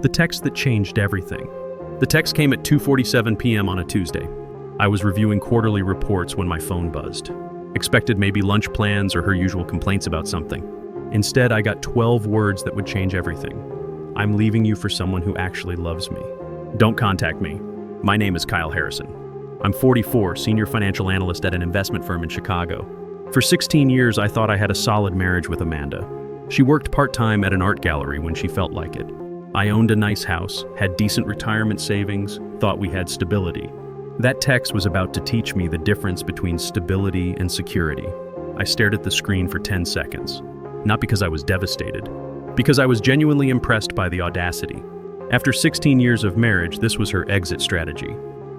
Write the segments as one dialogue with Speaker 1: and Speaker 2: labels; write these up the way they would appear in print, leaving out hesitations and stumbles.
Speaker 1: The text that changed everything. The text came at 2:47 p.m. on a Tuesday. I was reviewing quarterly reports when my phone buzzed. Expected maybe lunch plans or her usual complaints about something. Instead, I got 12 words that would change everything. I'm leaving you for someone who actually loves me. Don't contact me. My name is Kyle Harrison. I'm 44, senior financial analyst at an investment firm in Chicago. For 16 years, I thought I had a solid marriage with Amanda. She worked part-time at an art gallery when she felt like it. I owned a nice house, had decent retirement savings, thought we had stability. That text was about to teach me the difference between stability and security. I stared at the screen for 10 seconds. Not because I was devastated, because I was genuinely impressed by the audacity. After 16 years of marriage, this was her exit strategy.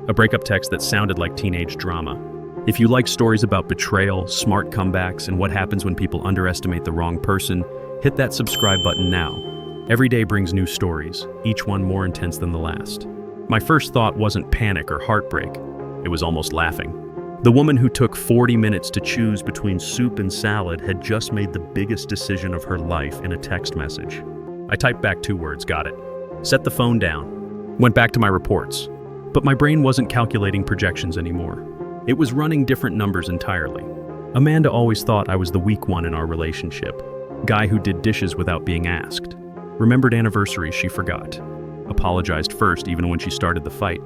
Speaker 1: A breakup text that sounded like teenage drama. If you like stories about betrayal, smart comebacks, and what happens when people underestimate the wrong person, hit that subscribe button now. Every day brings new stories, each one more intense than the last. My first thought wasn't panic or heartbreak. It was almost laughing. The woman who took 40 minutes to choose between soup and salad had just made the biggest decision of her life in a text message. I typed back 2 words, got it. Set the phone down. Went back to my reports. But my brain wasn't calculating projections anymore. It was running different numbers entirely. Amanda always thought I was the weak one in our relationship. Guy who did dishes without being asked. Remembered anniversaries she forgot. Apologized first even when she started the fight.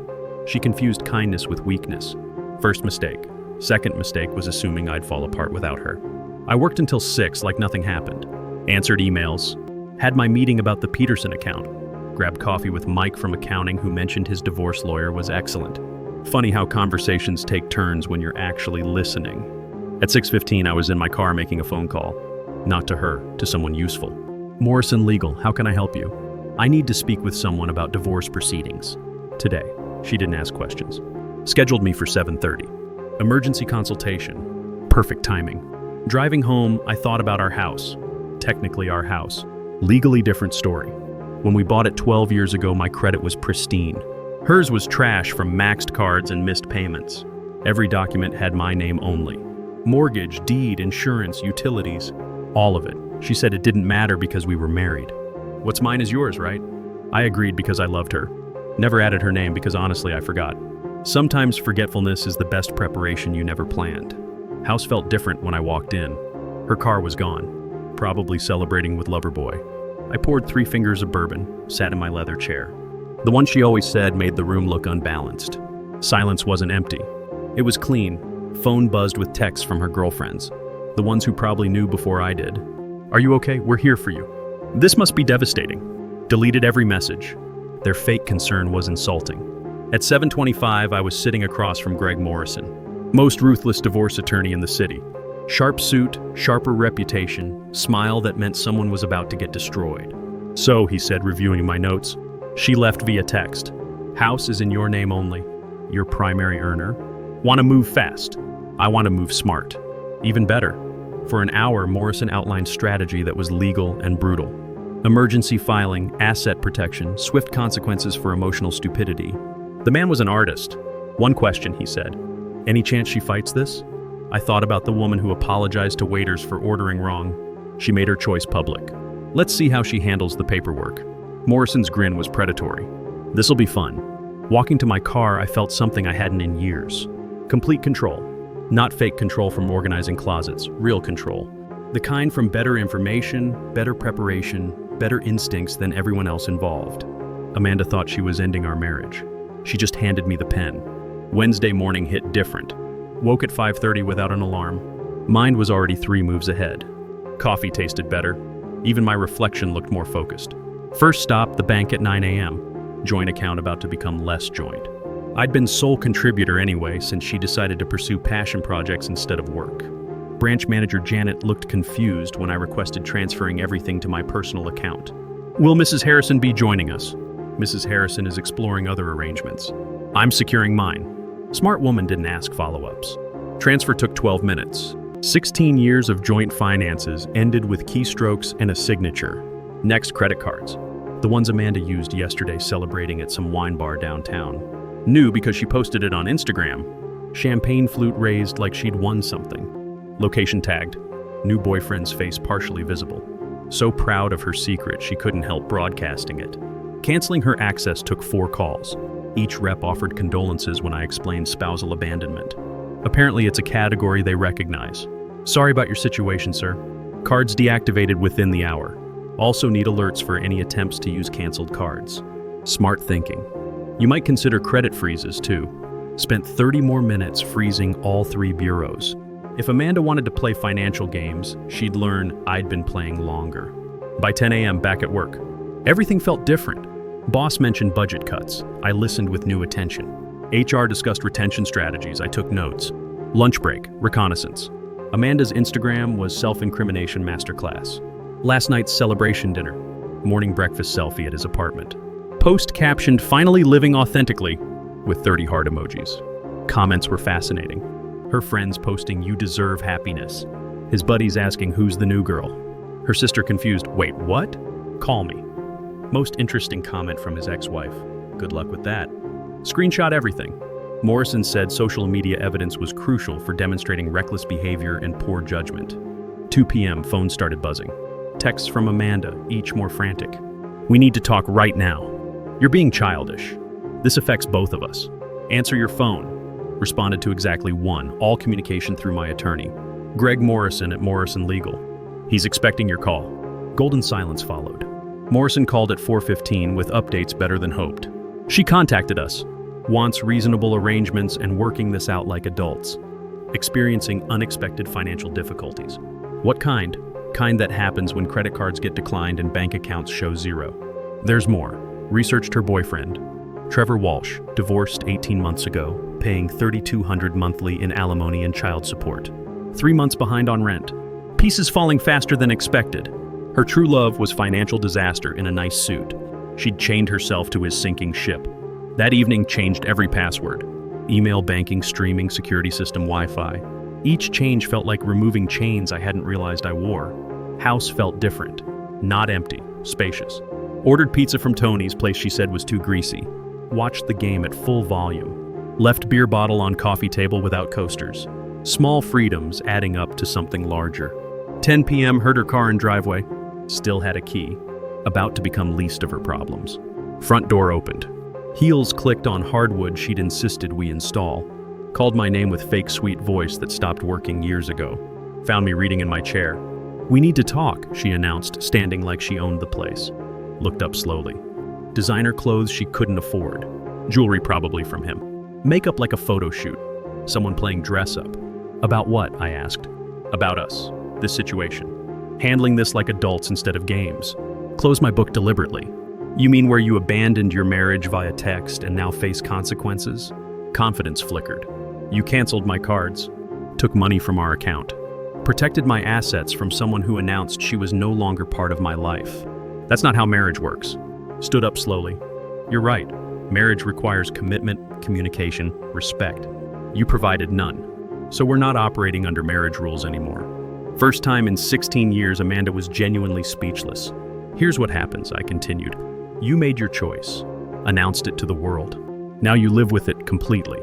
Speaker 1: She confused kindness with weakness. First mistake. Second mistake was assuming I'd fall apart without her. I worked until 6 like nothing happened. Answered emails. Had my meeting about the Peterson account. Grabbed coffee with Mike from accounting who mentioned his divorce lawyer was excellent. Funny how conversations take turns when you're actually listening. At 6:15 I was in my car making a phone call. Not to her, to someone useful. Morrison Legal, how can I help you? I need to speak with someone about divorce proceedings. Today. She didn't ask questions. Scheduled me for 7:30. Emergency consultation. Perfect timing. Driving home, I thought about our house. Technically our house. Legally different story. When we bought it 12 years ago, my credit was pristine. Hers was trash from maxed cards and missed payments. Every document had my name only. Mortgage, deed, insurance, utilities, all of it. She said it didn't matter because we were married. What's mine is yours, right? I agreed because I loved her. Never added her name because honestly I forgot. Sometimes forgetfulness is the best preparation you never planned. House felt different when I walked in. Her car was gone, probably celebrating with Loverboy. I poured 3 fingers of bourbon, sat in my leather chair. The one she always said made the room look unbalanced. Silence wasn't empty. It was clean. Phone buzzed with texts from her girlfriends. The ones who probably knew before I did. Are you okay? We're here for you. This must be devastating. Deleted every message. Their fake concern was insulting. At 7:25, I was sitting across from Greg Morrison, most ruthless divorce attorney in the city. Sharp suit, sharper reputation, smile that meant someone was about to get destroyed. So, he said, reviewing my notes, she left via text. House is in your name only. Your primary earner. Want to move fast. I want to move smart. Even better. For an hour, Morrison outlined strategy that was legal and brutal. Emergency filing, asset protection, swift consequences for emotional stupidity. The man was an artist. One question, he said. Any chance she fights this? I thought about the woman who apologized to waiters for ordering wrong. She made her choice public. Let's see how she handles the paperwork. Morrison's grin was predatory. This'll be fun. Walking to my car, I felt something I hadn't in years. Complete control. Not fake control from organizing closets, real control. The kind from better information, better preparation, better instincts than everyone else involved. Amanda thought she was ending our marriage. She just handed me the pen. Wednesday morning hit different. Woke at 5:30 without an alarm. Mind was already 3 moves ahead. Coffee tasted better. Even my reflection looked more focused. First stop, the bank at 9 a.m. Joint account about to become less joint. I'd been sole contributor anyway since she decided to pursue passion projects instead of work. Branch manager Janet looked confused when I requested transferring everything to my personal account. Will Mrs. Harrison be joining us? Mrs. Harrison is exploring other arrangements. I'm securing mine. Smart woman didn't ask follow-ups. Transfer took 12 minutes. 16 years of joint finances ended with keystrokes and a signature. Next, credit cards. The ones Amanda used yesterday celebrating at some wine bar downtown. New because she posted it on Instagram. Champagne flute raised like she'd won something. Location tagged. New boyfriend's face partially visible. So proud of her secret she couldn't help broadcasting it. Canceling her access took 4 calls. Each rep offered condolences when I explained spousal abandonment. Apparently, it's a category they recognize. Sorry about your situation, sir. Cards deactivated within the hour. Also need alerts for any attempts to use canceled cards. Smart thinking. You might consider credit freezes, too. Spent 30 more minutes freezing all 3 bureaus. If Amanda wanted to play financial games, she'd learn I'd been playing longer. By 10 a.m., back at work. Everything felt different. Boss mentioned budget cuts. I listened with new attention. HR discussed retention strategies. I took notes. Lunch break, reconnaissance. Amanda's Instagram was self-incrimination masterclass. Last night's celebration dinner. Morning breakfast selfie at his apartment. Post captioned, "Finally living authentically," with 30 heart emojis. Comments were fascinating. Her friends posting, "You deserve happiness." His buddies asking, "Who's the new girl?" Her sister confused, "Wait, what? Call me." Most interesting comment from his ex-wife. "Good luck with that." Screenshot everything. Morrison said social media evidence was crucial for demonstrating reckless behavior and poor judgment. 2 p.m., phone started buzzing. Texts from Amanda, each more frantic. "We need to talk right now. You're being childish. This affects both of us. Answer your phone." Responded to exactly 1, all communication through my attorney. Greg Morrison at Morrison Legal. "He's expecting your call." Golden silence followed. Morrison called at 4:15 with updates better than hoped. "She contacted us. Wants reasonable arrangements and working this out like adults. Experiencing unexpected financial difficulties." What kind? Kind that happens when credit cards get declined and bank accounts show 0. There's more. Researched her boyfriend. Trevor Walsh, divorced 18 months ago, paying $3,200 monthly in alimony and child support. 3 months behind on rent. Pieces falling faster than expected. Her true love was financial disaster in a nice suit. She'd chained herself to his sinking ship. That evening changed every password. Email, banking, streaming, security system, Wi-Fi. Each change felt like removing chains I hadn't realized I wore. House felt different. Not empty, spacious. Ordered pizza from Tony's, place she said was too greasy. Watched the game at full volume. Left beer bottle on coffee table without coasters. Small freedoms adding up to something larger. 10 p.m. heard her car in driveway. Still had a key. About to become least of her problems. Front door opened. Heels clicked on hardwood she'd insisted we install. Called my name with fake sweet voice that stopped working years ago. Found me reading in my chair. "We need to talk," she announced, standing like she owned the place. Looked up slowly. Designer clothes she couldn't afford. Jewelry probably from him. Makeup like a photo shoot. Someone playing dress up. "About what?" I asked. "About us. This situation. Handling this like adults instead of games." Closed my book deliberately. "You mean where you abandoned your marriage via text and now face consequences?" Confidence flickered. "You canceled my cards. Took money from our account. Protected my assets from someone who announced she was no longer part of my life. That's not how marriage works." Stood up slowly. "You're right. Marriage requires commitment, communication, respect. You provided none. So we're not operating under marriage rules anymore." First time in 16 years, Amanda was genuinely speechless. "Here's what happens," I continued. "You made your choice. Announced it to the world. Now you live with it completely."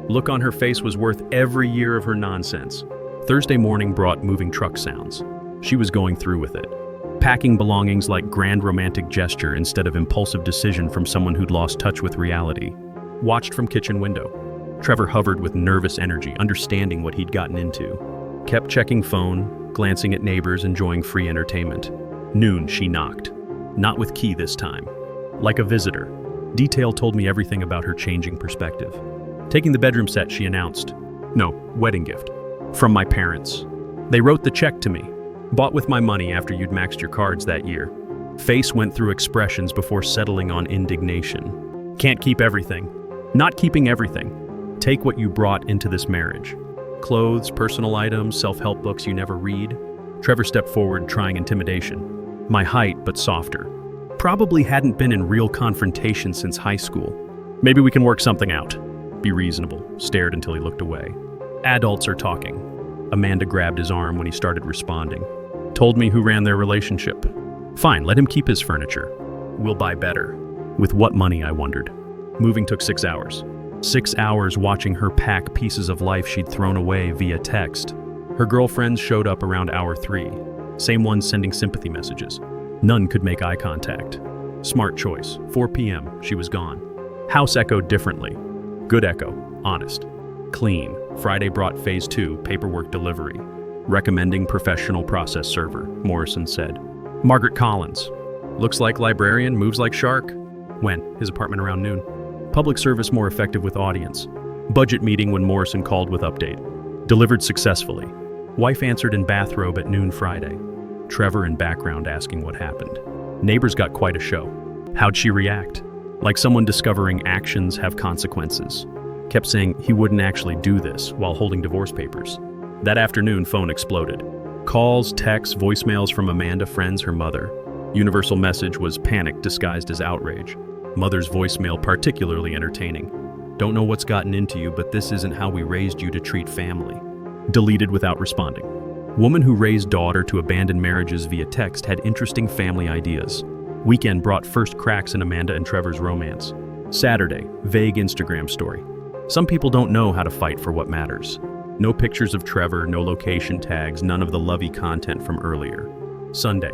Speaker 1: Look on her face was worth every year of her nonsense. Thursday morning brought moving truck sounds. She was going through with it. Packing belongings like grand romantic gesture instead of impulsive decision from someone who'd lost touch with reality. Watched from kitchen window. Trevor hovered with nervous energy, understanding what he'd gotten into. Kept checking phone, glancing at neighbors, enjoying free entertainment. Noon, she knocked. Not with key this time. Like a visitor. Detail told me everything about her changing perspective. Taking the bedroom set, she announced. "No, wedding gift. From my parents. They wrote the check to me. Bought with my money after you'd maxed your cards that year." Face went through expressions before settling on indignation. "Can't keep everything. Not keeping everything. Take what you brought into this marriage. Clothes, personal items, self-help books you never read." Trevor stepped forward, trying intimidation. My height, but softer. Probably hadn't been in real confrontation since high school. "Maybe we can work something out." Be reasonable. Stared until he looked away. "Adults are talking." Amanda grabbed his arm when he started responding. "Told me who ran their relationship." "Fine, let him keep his furniture. We'll buy better." With what money, I wondered. Moving took 6 hours. 6 hours watching her pack pieces of life she'd thrown away via text. Her girlfriends showed up around hour 3. Same ones sending sympathy messages. None could make eye contact. Smart choice. 4 p.m. She was gone. House echoed differently. Good echo. Honest. Clean. Friday brought phase 2, paperwork delivery. Recommending professional process server, Morrison said. Margaret Collins. Looks like librarian, moves like shark. When? His apartment around noon. Public service more effective with audience. Budget meeting when Morrison called with update. Delivered successfully. Wife answered in bathrobe at noon Friday. Trevor in background asking what happened. Neighbors got quite a show. How'd she react? Like someone discovering actions have consequences. Kept saying he wouldn't actually do this while holding divorce papers. That afternoon, phone exploded. Calls, texts, voicemails from Amanda, friends, her mother. Universal message was panic disguised as outrage. Mother's voicemail particularly entertaining. Don't know what's gotten into you, but this isn't how we raised you to treat family. Deleted without responding. Woman who raised daughter to abandon marriages via text had interesting family ideas. Weekend brought first cracks in Amanda and Trevor's romance. Saturday, vague Instagram story. Some people don't know how to fight for what matters. No pictures of Trevor, no location tags, none of the lovey content from earlier. Sunday.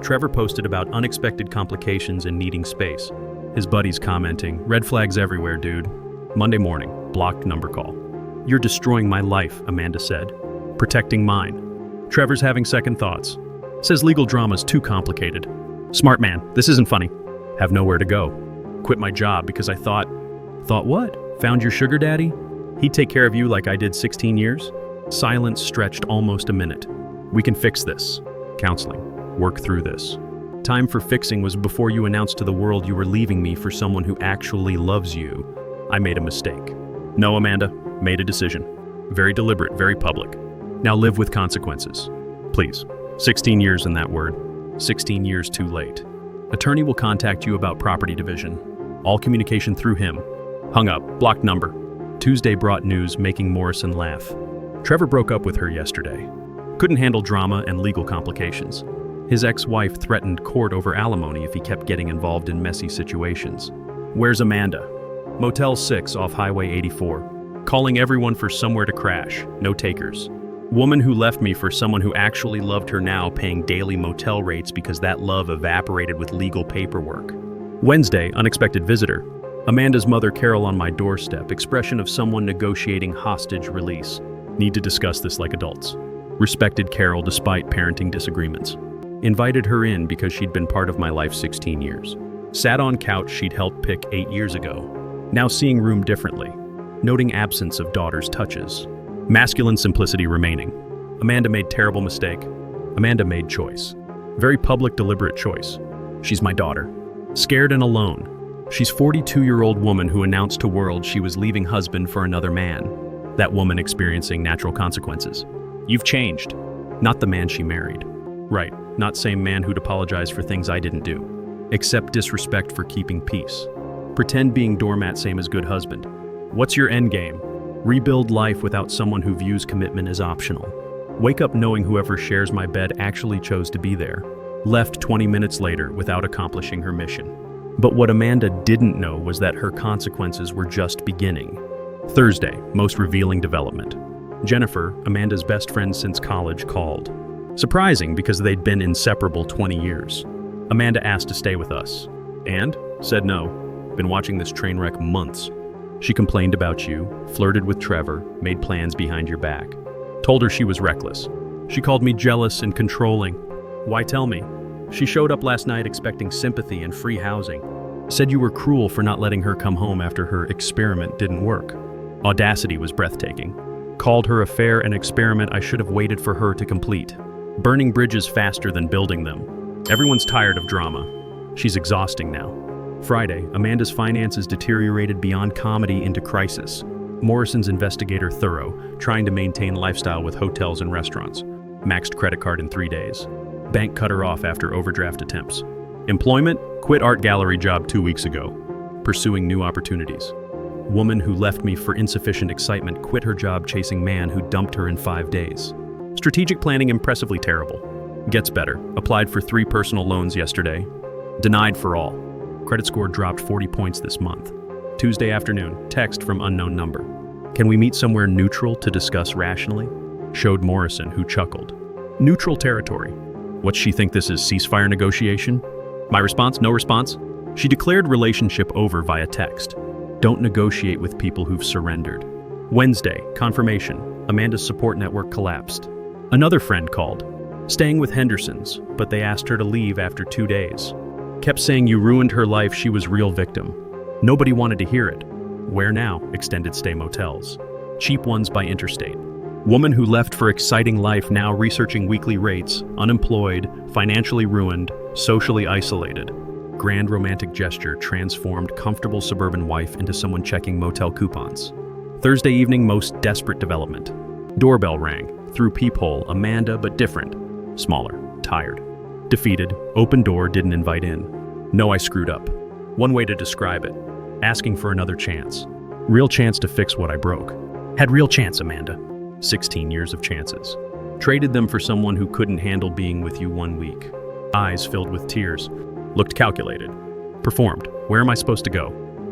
Speaker 1: Trevor posted about unexpected complications and needing space. His buddies commenting, red flags everywhere, dude. Monday morning, blocked number call. You're destroying my life, Amanda said. Protecting mine. Trevor's having second thoughts. Says legal drama's too complicated. Smart man, this isn't funny. Have nowhere to go. Quit my job because I thought what? Found your sugar daddy? He'd take care of you like I did 16 years? Silence stretched almost a minute. We can fix this. Counseling. Work through this. Time for fixing was before you announced to the world you were leaving me for someone who actually loves you. I made a mistake. No, Amanda. Made a decision. Very deliberate, very public. Now live with consequences. Please. 16 years in that word. 16 years too late. Attorney will contact you about property division. All communication through him. Hung up. Blocked number. Tuesday brought news making Morrison laugh. Trevor broke up with her yesterday. Couldn't handle drama and legal complications. His ex-wife threatened court over alimony if he kept getting involved in messy situations. Where's Amanda? Motel 6 off Highway 84. Calling everyone for somewhere to crash. No takers. Woman who left me for someone who actually loved her now paying daily motel rates because that love evaporated with legal paperwork. Wednesday, unexpected visitor. Amanda's mother Carol on my doorstep, expression of someone negotiating hostage release. Need to discuss this like adults. Respected Carol despite parenting disagreements. Invited her in because she'd been part of my life 16 years. Sat on couch she'd helped pick 8 years ago. Now seeing room differently. Noting absence of daughter's touches. Masculine simplicity remaining. Amanda made terrible mistake. Amanda made choice. Very public, deliberate choice. She's my daughter. Scared and alone. She's 42-year-old woman who announced to world she was leaving husband for another man. That woman experiencing natural consequences. You've changed. Not the man she married. Right, not same man who'd apologize for things I didn't do. Accept disrespect for keeping peace. Pretend being doormat same as good husband. What's your end game? Rebuild life without someone who views commitment as optional. Wake up knowing whoever shares my bed actually chose to be there. Left 20 minutes later without accomplishing her mission. But what Amanda didn't know was that her consequences were just beginning. Thursday, most revealing development. Jennifer, Amanda's best friend since college, called. Surprising because they'd been inseparable 20 years. Amanda asked to stay with us. And? Said no. Been watching this train wreck months. She complained about you, flirted with Trevor, made plans behind your back. Told her she was reckless. She called me jealous and controlling. Why tell me? She showed up last night expecting sympathy and free housing. Said you were cruel for not letting her come home after her experiment didn't work. Audacity was breathtaking. Called her affair an experiment I should have waited for her to complete. Burning bridges faster than building them. Everyone's tired of drama. She's exhausting now. Friday, Amanda's finances deteriorated beyond comedy into crisis. Morrison's investigator thorough, trying to maintain lifestyle with hotels and restaurants. Maxed credit card in 3 days. Bank cut her off after overdraft attempts. Employment? Quit art gallery job 2 weeks ago. Pursuing new opportunities. Woman who left me for insufficient excitement quit her job chasing man who dumped her in 5 days. Strategic planning impressively terrible. Gets better. Applied for 3 personal loans yesterday. Denied for all. Credit score dropped 40 points this month. Tuesday afternoon, text from unknown number. Can we meet somewhere neutral to discuss rationally? Showed Morrison, who chuckled. Neutral territory. What's she think this is, ceasefire negotiation? My response, no response. She declared relationship over via text. Don't negotiate with people who've surrendered. Wednesday, confirmation. Amanda's support network collapsed. Another friend called, staying with Hendersons, but they asked her to leave after 2 days. Kept saying you ruined her life, she was real victim. Nobody wanted to hear it. Where now? Extended stay motels. Cheap ones by interstate. Woman who left for exciting life now researching weekly rates, unemployed, financially ruined, socially isolated. Grand romantic gesture transformed comfortable suburban wife into someone checking motel coupons. Thursday evening, most desperate development. Doorbell rang. Through peephole, Amanda, but different. Smaller, tired. Defeated, open door, didn't invite in. No, I screwed up. One way to describe it. Asking for another chance. Real chance to fix what I broke. Had real chance, Amanda. 16 years of chances. Traded them for someone who couldn't handle being with you 1 week. Eyes filled with tears. Looked calculated. Performed. Where am I supposed to go?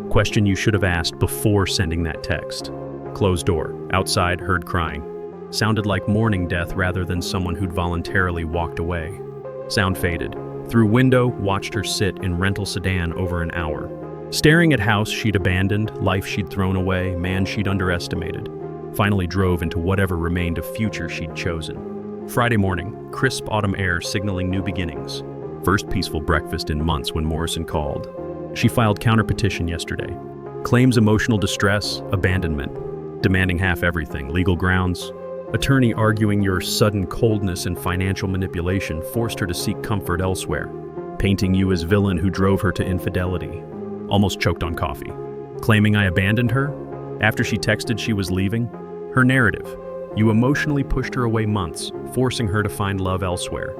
Speaker 1: Question you should have asked before sending that text. Closed door. Outside, heard crying. Sounded like mourning death rather than someone who'd voluntarily walked away. Sound faded. Through window, watched her sit in rental sedan over an hour. Staring at house she'd abandoned, life she'd thrown away, man she'd underestimated. Finally drove into whatever remained of future she'd chosen. Friday morning, crisp autumn air signaling new beginnings. First peaceful breakfast in months when Morrison called. She filed counterpetition yesterday. Claims emotional distress, abandonment. Demanding half everything, legal grounds. Attorney arguing your sudden coldness and financial manipulation forced her to seek comfort elsewhere. Painting you as villain who drove her to infidelity. Almost choked on coffee. Claiming I abandoned her? After she texted she was leaving? Her narrative. You emotionally pushed her away months, forcing her to find love elsewhere.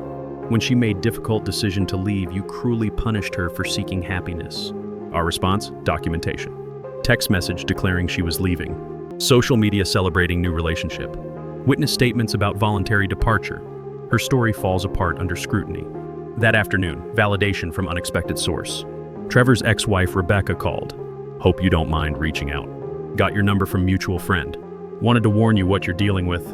Speaker 1: When she made difficult decision to leave, you cruelly punished her for seeking happiness. Our response? Documentation. Text message declaring she was leaving. Social media celebrating new relationship. Witness statements about voluntary departure. Her story falls apart under scrutiny. That afternoon, validation from unexpected source. Trevor's ex-wife Rebecca called. Hope you don't mind reaching out. Got your number from mutual friend. Wanted to warn you what you're dealing with.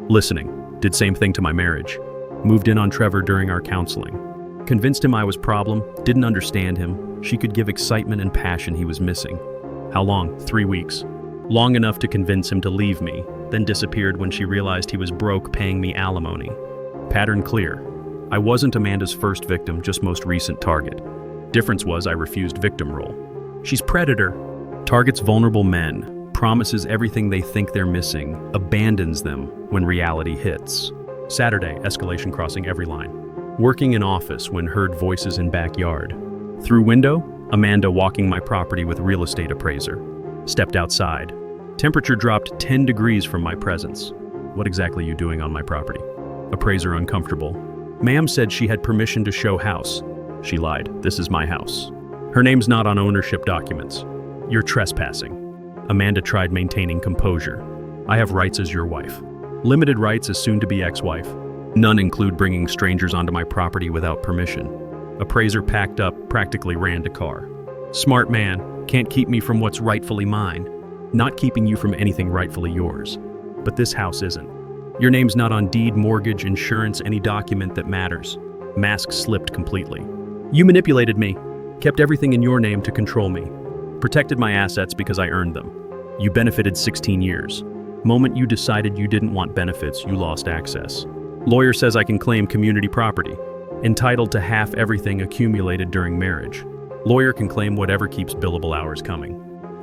Speaker 1: Listening. Did same thing to my marriage. Moved in on Trevor during our counseling. Convinced him I was problem, didn't understand him. She could give excitement and passion he was missing. How long? 3 weeks. Long enough to convince him to leave me, then disappeared when she realized he was broke paying me alimony. Pattern clear. I wasn't Amanda's first victim, just most recent target. Difference was I refused victim role. She's predator. Targets vulnerable men, promises everything they think they're missing, abandons them when reality hits. Saturday, escalation crossing every line. Working in office when heard voices in backyard. Through window, Amanda walking my property with real estate appraiser. Stepped outside. Temperature dropped 10 degrees from my presence. What exactly you doing on my property? Appraiser uncomfortable. Ma'am said she had permission to show house. She lied. This is my house. Her name's not on ownership documents. You're trespassing. Amanda tried maintaining composure. I have rights as your wife. Limited rights as soon-to-be ex-wife. None include bringing strangers onto my property without permission. Appraiser packed up, practically ran to car. Smart man, can't keep me from what's rightfully mine. Not keeping you from anything rightfully yours. But this house isn't. Your name's not on deed, mortgage, insurance, any document that matters. Mask slipped completely. You manipulated me. Kept everything in your name to control me. Protected my assets because I earned them. You benefited 16 years. Moment you decided you didn't want benefits, you lost access. Lawyer says I can claim community property. Entitled to half everything accumulated during marriage. Lawyer can claim whatever keeps billable hours coming.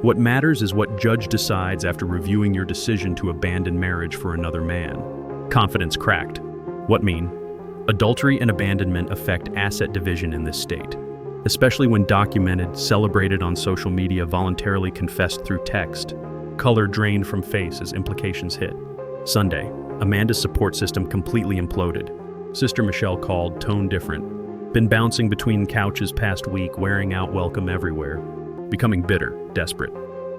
Speaker 1: What matters is what judge decides after reviewing your decision to abandon marriage for another man. Confidence cracked. What mean? Adultery and abandonment affect asset division in this state. Especially when documented, celebrated on social media, voluntarily confessed through text. Color drained from face as implications hit. Sunday, Amanda's support system completely imploded. Sister Michelle called, tone different. Been bouncing between couches past week, wearing out welcome everywhere. Becoming bitter, desperate.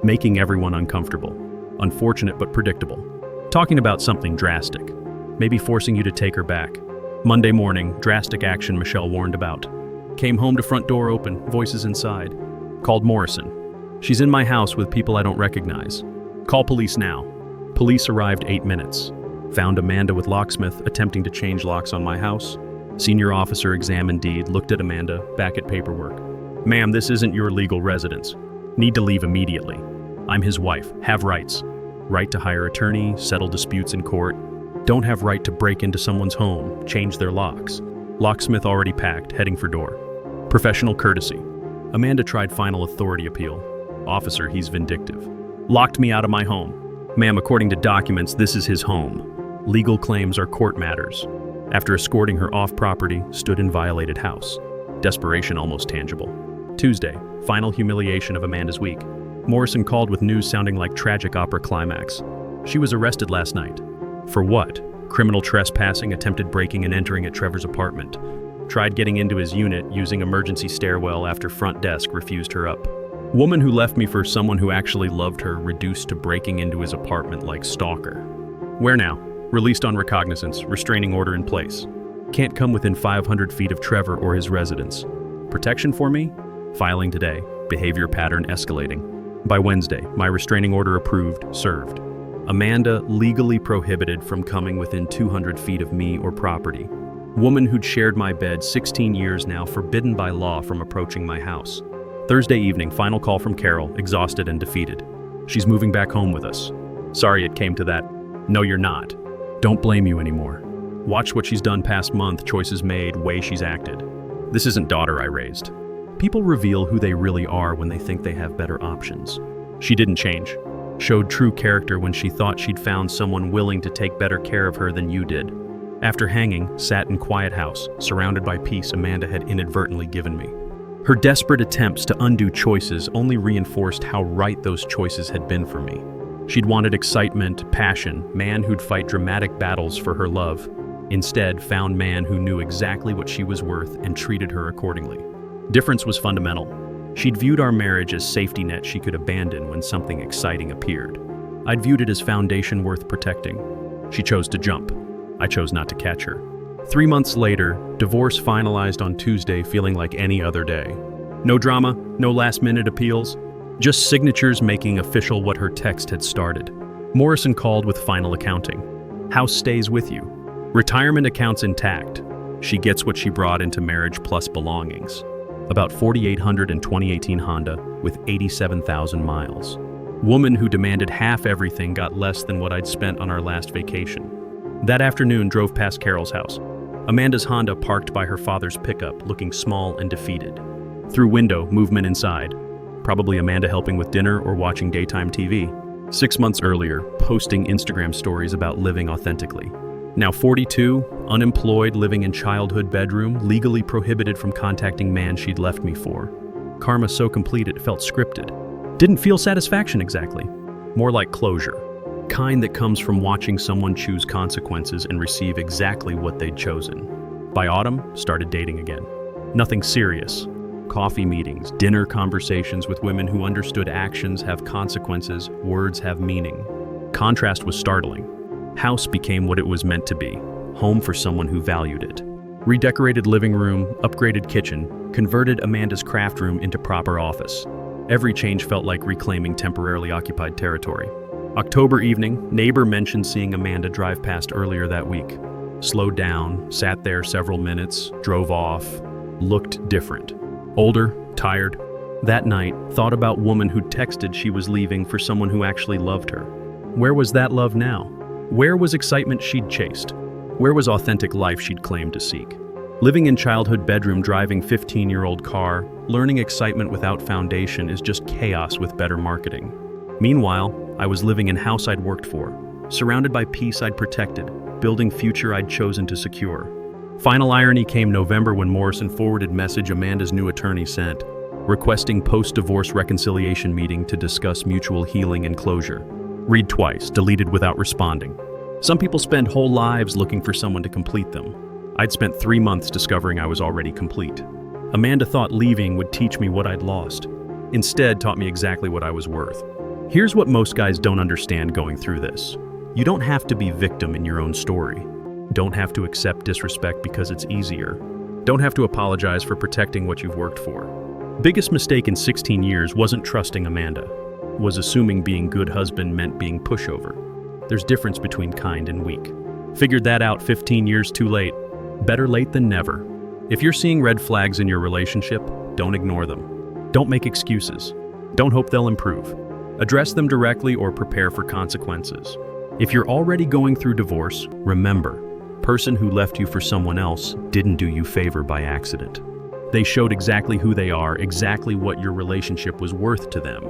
Speaker 1: Making everyone uncomfortable. Unfortunate but predictable. Talking about something drastic. Maybe forcing you to take her back. Monday morning, drastic action Michelle warned about. Came home to front door open, voices inside. Called Morrison. She's in my house with people I don't recognize. Call police now. Police arrived 8 minutes. Found Amanda with locksmith attempting to change locks on my house. Senior officer examined deed, looked at Amanda, back at paperwork. Ma'am, this isn't your legal residence. Need to leave immediately. I'm his wife. Have rights. Right to hire attorney, settle disputes in court. Don't have right to break into someone's home, change their locks. Locksmith already packed, heading for door. Professional courtesy. Amanda tried final authority appeal. Officer, he's vindictive. Locked me out of my home. Ma'am, according to documents, this is his home. Legal claims are court matters. After escorting her off property, stood in violated house. Desperation almost tangible. Tuesday, final humiliation of Amanda's week. Morrison called with news sounding like tragic opera climax. She was arrested last night. For what? Criminal trespassing, attempted breaking and entering at Trevor's apartment. Tried getting into his unit using emergency stairwell after front desk refused her up. Woman who left me for someone who actually loved her reduced to breaking into his apartment like stalker. Where now? Released on recognizance, restraining order in place. Can't come within 500 feet of Trevor or his residence. Protection for me? Filing today. Behavior pattern escalating. By Wednesday, my restraining order approved, served. Amanda legally prohibited from coming within 200 feet of me or property. Woman who'd shared my bed 16 years now, forbidden by law from approaching my house. Thursday evening, final call from Carol, exhausted and defeated. She's moving back home with us. Sorry it came to that. No, you're not. Don't blame you anymore. Watch what she's done past month, choices made, way she's acted. This isn't daughter I raised. People reveal who they really are when they think they have better options. She didn't change. Showed true character when she thought she'd found someone willing to take better care of her than you did. After hanging, sat in quiet house, surrounded by peace Amanda had inadvertently given me. Her desperate attempts to undo choices only reinforced how right those choices had been for me. She'd wanted excitement, passion, man who'd fight dramatic battles for her love. Instead, found man who knew exactly what she was worth and treated her accordingly. Difference was fundamental. She'd viewed our marriage as safety net she could abandon when something exciting appeared. I'd viewed it as foundation worth protecting. She chose to jump. I chose not to catch her. 3 months later, divorce finalized on Tuesday, feeling like any other day. No drama, no last-minute appeals, just signatures making official what her text had started. Morrison called with final accounting. House stays with you. Retirement accounts intact. She gets what she brought into marriage plus belongings. About 4,800 and 2018 Honda with 87,000 miles. Woman who demanded half everything got less than what I'd spent on our last vacation. That afternoon, drove past Carol's house. Amanda's Honda parked by her father's pickup, looking small and defeated. Through window, movement inside. Probably Amanda helping with dinner or watching daytime TV. 6 months earlier, posting Instagram stories about living authentically. Now 42, unemployed, living in childhood bedroom, legally prohibited from contacting man she'd left me for. Karma so complete it felt scripted. Didn't feel satisfaction exactly. More like closure. Kind that comes from watching someone choose consequences and receive exactly what they'd chosen. By autumn, started dating again. Nothing serious. Coffee meetings, dinner conversations with women who understood actions have consequences, words have meaning. Contrast was startling. House became what it was meant to be, home for someone who valued it. Redecorated living room, upgraded kitchen, converted Amanda's craft room into proper office. Every change felt like reclaiming temporarily occupied territory. October evening, neighbor mentioned seeing Amanda drive past earlier that week. Slowed down, sat there several minutes, drove off, looked different. Older, tired. That night, thought about woman who texted she was leaving for someone who actually loved her. Where was that love now? Where was excitement she'd chased? Where was authentic life she'd claimed to seek? Living in childhood bedroom, driving 15-year-old car, learning excitement without foundation is just chaos with better marketing. Meanwhile, I was living in house I'd worked for, surrounded by peace I'd protected, building future I'd chosen to secure. Final irony came November when Morrison forwarded message Amanda's new attorney sent, requesting post-divorce reconciliation meeting to discuss mutual healing and closure. Read twice, deleted without responding. Some people spend whole lives looking for someone to complete them. I'd spent 3 months discovering I was already complete. Amanda thought leaving would teach me what I'd lost. Instead, taught me exactly what I was worth. Here's what most guys don't understand going through this. You don't have to be victim in your own story. Don't have to accept disrespect because it's easier. Don't have to apologize for protecting what you've worked for. Biggest mistake in 16 years wasn't trusting Amanda. Was assuming being good husband meant being pushover. There's difference between kind and weak. Figured that out 15 years too late. Better late than never. If you're seeing red flags in your relationship, don't ignore them. Don't make excuses. Don't hope they'll improve. Address them directly or prepare for consequences. If you're already going through divorce, remember, person who left you for someone else didn't do you favor by accident. They showed exactly who they are, exactly what your relationship was worth to them.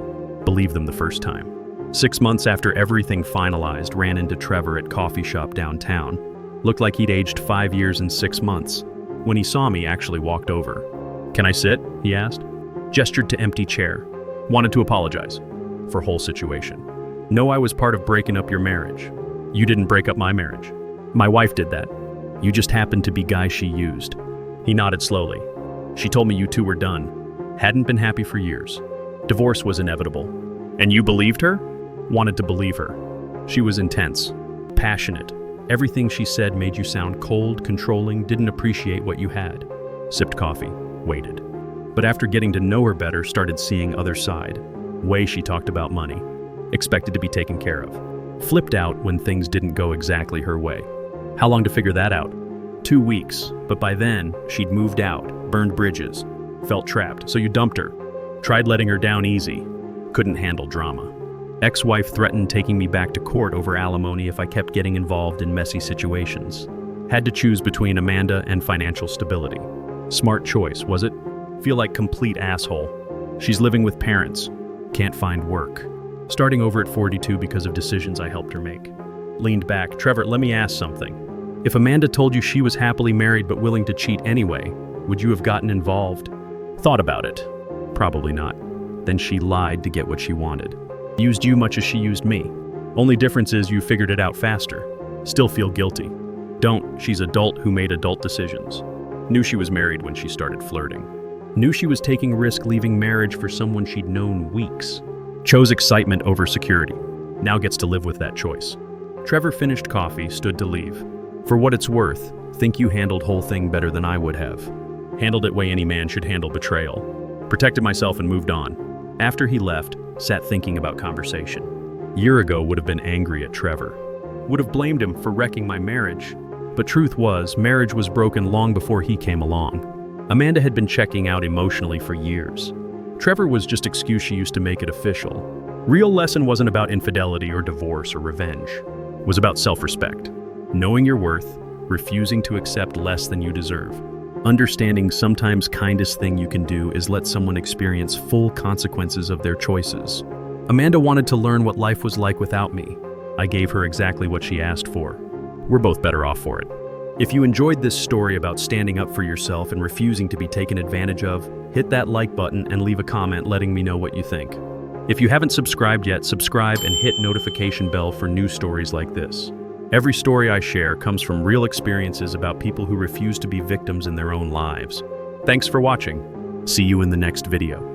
Speaker 1: Believe them the first time. 6 months after everything finalized, ran into Trevor at coffee shop downtown. Looked like he'd aged 5 years and 6 months. When he saw me, actually walked over. "Can I sit?" he asked. Gestured to empty chair. Wanted to apologize for whole situation. "No, I was part of breaking up your marriage." "You didn't break up my marriage. My wife did that. You just happened to be guy she used." He nodded slowly. "She told me you two were done. Hadn't been happy for years. Divorce was inevitable." "And you believed her?" "Wanted to believe her. She was intense, passionate. Everything she said made you sound cold, controlling, didn't appreciate what you had." Sipped coffee, waited. But after getting to know her better, started seeing other side. Way she talked about money. Expected to be taken care of. Flipped out when things didn't go exactly her way. How long to figure that out? 2 weeks, but by then, she'd moved out, burned bridges, felt trapped, so you dumped her. Tried letting her down easy. Couldn't handle drama. Ex-wife threatened taking me back to court over alimony if I kept getting involved in messy situations. Had to choose between Amanda and financial stability. Smart choice, was it? Feel like complete asshole. She's living with parents. Can't find work. Starting over at 42 because of decisions I helped her make. Leaned back. "Trevor, let me ask something. If Amanda told you she was happily married but willing to cheat anyway, would you have gotten involved?" Thought about it. Probably not. Then she lied to get what she wanted. Used you much as she used me. Only difference is you figured it out faster. Still feel guilty. Don't. She's adult who made adult decisions. Knew she was married when she started flirting. Knew she was taking risk leaving marriage for someone she'd known weeks. Chose excitement over security. Now gets to live with that choice. Trevor finished coffee, stood to leave. "For what it's worth, think you handled whole thing better than I would have. Handled it way any man should handle betrayal. Protected myself and moved on." After he left, sat thinking about conversation. Year ago would have been angry at Trevor. Would have blamed him for wrecking my marriage. But truth was, marriage was broken long before he came along. Amanda had been checking out emotionally for years. Trevor was just excuse she used to make it official. Real lesson wasn't about infidelity or divorce or revenge. It was about self-respect. Knowing your worth, refusing to accept less than you deserve. Understanding sometimes kindest thing you can do is let someone experience full consequences of their choices. Amanda wanted to learn what life was like without me. I gave her exactly what she asked for. We're both better off for it. If you enjoyed this story about standing up for yourself and refusing to be taken advantage of, hit that like button and leave a comment letting me know what you think. If you haven't subscribed yet, subscribe and hit notification bell for new stories like this. Every story I share comes from real experiences about people who refuse to be victims in their own lives. Thanks for watching. See you in the next video.